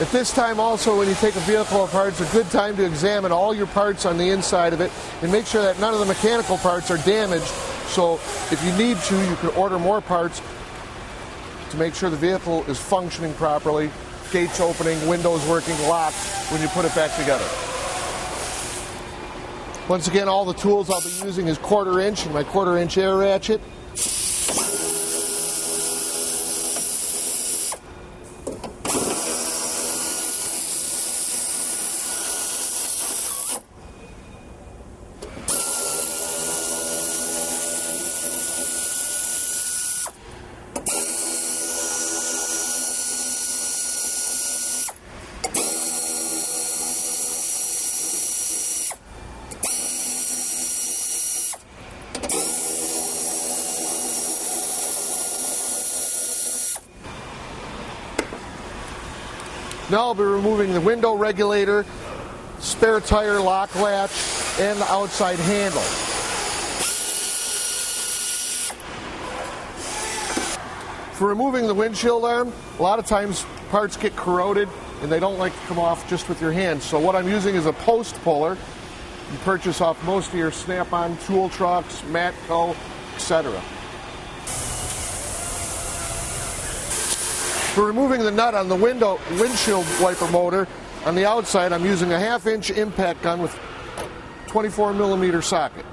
At this time also, when you take a vehicle apart, it's a good time to examine all your parts on the inside of it and make sure that none of the mechanical parts are damaged. So if you need to, you can order more parts to make sure the vehicle is functioning properly, gates opening, windows working, locked when you put it back together. Once again, all the tools I'll be using is 1/4 inch and my 1/4 inch air ratchet. Now I'll be removing the window regulator, spare tire lock latch, and the outside handle. For removing the windshield arm, a lot of times parts get corroded and they don't like to come off just with your hands. So what I'm using is a post puller. You purchase off most of your Snap-on tool trucks, Matco, etc. For removing the nut on the windshield wiper motor, on the outside I'm using a 1/2 inch impact gun with 24mm socket.